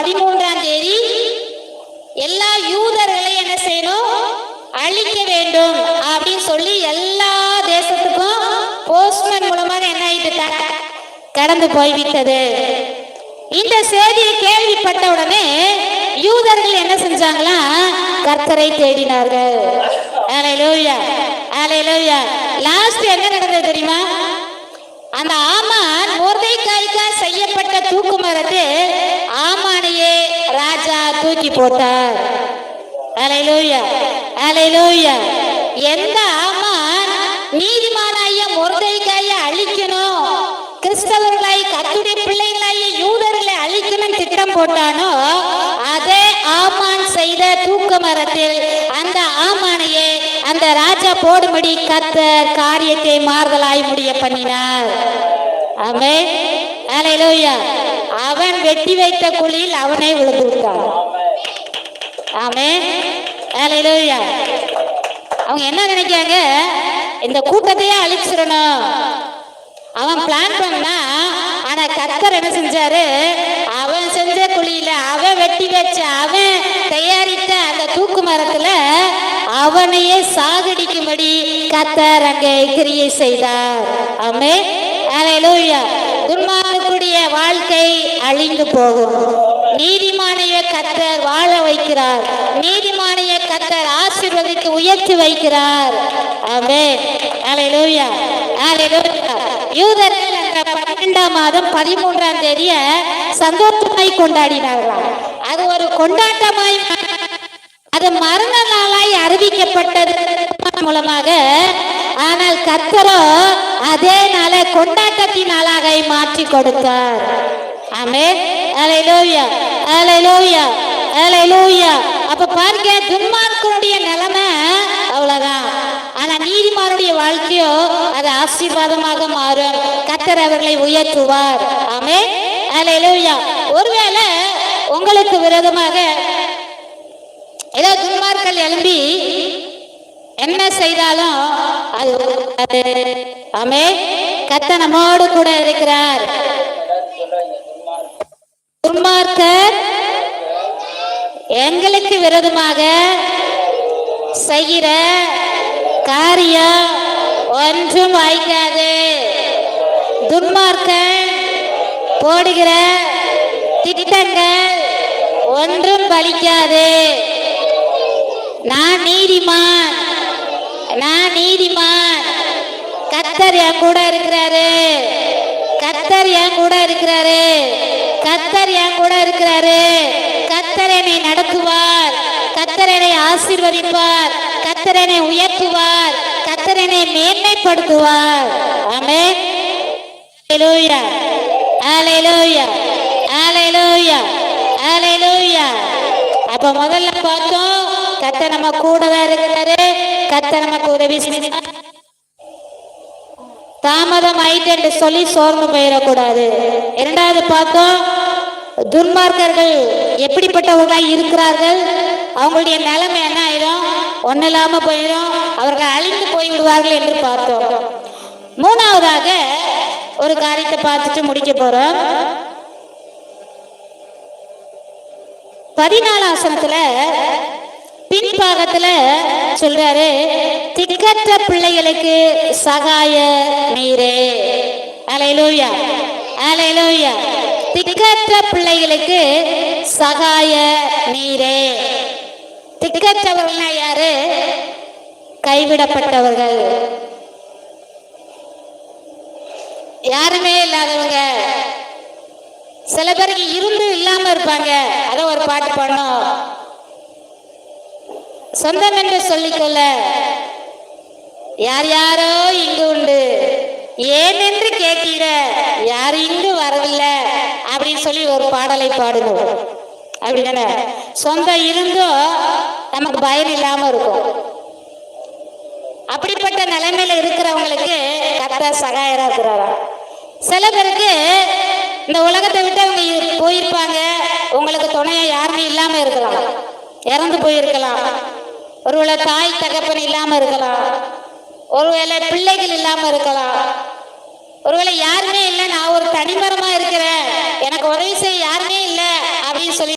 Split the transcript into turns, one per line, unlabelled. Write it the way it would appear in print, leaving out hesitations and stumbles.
13ஆம் தேதி எல்லா யூதர்களையும் என்ன செய்யணும், அழிக்க வேண்டும் அப்படின்னு சொல்லி எல்லா தேசத்துக்கும் போஸ்ட்மேன் மூலமாக என்ன ஆயிட்டு கடந்து போய்விட்டது. இந்த செய்தியை கேள்விப்பட்ட உடனே யூதர்கள் என்ன செஞ்சாங்களா, கர்த்தரை தேடினார்கள். அல்லேலூயா, அல்லேலூயா. லாஸ்ட் என்ன நடந்தது தெரியுமா? அந்த ஆமான் மொர்தெகாய்க்காக செய்யப்பட்ட தூக்கு மரத்தை ஆமானையே ராஜா தூக்கி போட்டார். அல்லேலூயா, அல்லேலூயா. எந்த ஆமான் நீதிமானாய மொர்தெகாயை அழிக்கணும், கிறிஸ்தவர்களாய் கர்த்தருடைய பிள்ளைகளாய யூதர்களை அழிக்கணும் திட்டம் போட்டானோ, அதே ஆமான் செய்த தூக்கு மரத்தில் அந்த ஆமானையே அந்த ராஜா போடும்படி கர்த்தர் காரியத்தை மாறுதலாய் முடிய பண்ணினார். ஆமென், அல்லேலூயா. அவன் வெட்டி வைத்த குழியில் அவனை விழுந்து விட்டான். ஆமென், அல்லேலூயா. அவங்க என்ன நினைக்காங்க, இந்த கூட்டத்தையே அழிச்சிடணும் அவன் பிளான் பண்ணா. ஆனா கர்த்தர் என்ன செஞ்சாரு, அவன் செஞ்ச குழியில அவன் வெட்டி வச்ச அவன் தயாரித்த அந்த தூக்கு மரத்துல அவனையே சாகடிக்கும்படி கர்த்தர் அங்கே கிரியை செய்தார். ஆமென், அல்லேலூயா. துன்மார்க்கருடைய வாழ்க்கை அழிந்து போகும், நீதிமானைய கர்த்தர் வாழ வைக்கிறார், நீதிமானைய கர்த்தர் ஆசீர்வதித்து உயர்த்தி வைக்கிறார். ஆமென், அல்லேலூயா, அல்லேலூயா. யூதர்கள் அந்த 12ஆம் மாதம் 13ஆம் தேதிய சந்தோஷமாய் கொண்டாடினார்களாம். அது ஒரு கொண்டாட்டமாய், அது மரண நாளாய் அறிவிக்கப்பட்டது மூலமாக. ஆனால் கர்த்தரோ அதே நாளை கொண்டாட்டத்தின் நாளாக மாற்றி கொடுத்தார். ஆமென், அல்லேலூயா, அல்லேலூயா, அல்லேலூயா. அப்ப பாருங்க, துன்மார்க்கனுடைய நிலைமை அவ்வளவுதான். ஆனா நீதிமானுடைய வாழ்க்கையோ அது ஆசீர்வாதமாக மாறும். கர்த்தர் அவர்களை உயர்த்துவார். ஆமென், அல்லேலூயா. ஒருவேளை உங்களுக்கு விரோதமாக ஏதோ துன்மார்கள் எழும்பி என்ன செய்தாலும் அது ஆமென், கர்த்தர் நம்மோடு கூட இருக்கிறார். துன்மார்க்கர் எங்களுக்கு விரோதமாக செய்கிற காரியம் ஒன்றும் வாய்க்காது. துன்மார்க்கன் போடுகிற திட்டங்கள் ஒன்றும் பலிக்காது. நான் நீதிமான், நான் நீதிமான், கர்த்தர் என் கூட இருக்கிறாரு, கர்த்தர் என் கூட இருக்கிறாரு, கர்த்தர் என் கூட இருக்கிறாரு. கர்த்தர் என்னை நடத்துவார், கர்த்தர் என்னை ஆசீர்வதிப்பார், கர்த்தர் என்னை உயர்த்துவார், கர்த்தர் என்னை மேன்மைப்படுத்துவார். ஆமென், அல்லேலூயா, அல்லேலூயா, அல்லேலூயா, அல்லேலூயா. அப்ப முதல்ல பார்த்தோம், கர்த்தர் நம்ம கூட தான் இருக்கிறாரு, கர்த்தர் நமக்கு உதவி செய்வார். தாமதம் ஆயிட்டு என்று சொல்லி சோர்ந்து போயிடக்கூடாது. இரண்டாவது பார்த்தோம், துன்மார்க்கர்கள் எப்படிப்பட்டவர்களாய் இருக்கிறார்கள், அவங்களுடைய நிலைமை என்ன ஆயிடும், ஒன்னும் இல்லாம போயிடும், அவர்கள் அழிந்து போய்விடுவார்கள் என்று பார்த்தோம். மூணாவதாக ஒரு காரியத்தை பார்த்துட்டு முடிக்க போறோம். 14ஆம் வசனத்துல பின்பாகத்துல சொல்றாரு, திக்கற்ற பிள்ளைகளுக்கு சகாய நீரே. அல்லேலூயா, அல்லேலூயா. திக்கற்ற பிள்ளைகளுக்கு சகாய நீரே. திக்கற்றவர்கள் யாரு? கைவிடப்பட்டவர்கள், யாருமே இல்லாதவங்க. சில பேருக்கு இருந்து இல்லாம இருப்பாங்க. அத ஒரு பாட்டு பாடணும், சொந்தம் என்று சொல்லிக்கொள்ள யார் யாரோ இங்கு உண்டு, ஏனென்று கேட்கிற யார் இங்கு வரவில்லை அப்படின்னு சொல்லி ஒரு பாடலை பாடணும். அப்படிதானே? சொந்தம் இருந்தும் நமக்கு பயம் இல்லாம இருக்கும். அப்படிப்பட்ட நிலைமையில இருக்கிறவங்களுக்கு கர்த்தர் சகாயரா இருக்கிறாரா. சில பேருக்கு இந்த உலகத்தை விட்டு அவங்க போயிருப்பாங்க, உங்களுக்கு துணையா யாருமே இல்லாம இருக்கலாம், இறந்து போயிருக்கலாம், ஒருவேளை தாய் தகப்பன் இல்லாம இருக்கலாம், ஒருவேளை பிள்ளைகள் இல்லாம இருக்கலாம், ஒருவேளை யாருமே இல்லை, நான் ஒரு தனிமரமா இருக்கிறேன், எனக்கு உதவி செய்ய யாருமே இல்லை அப்படின்னு சொல்லி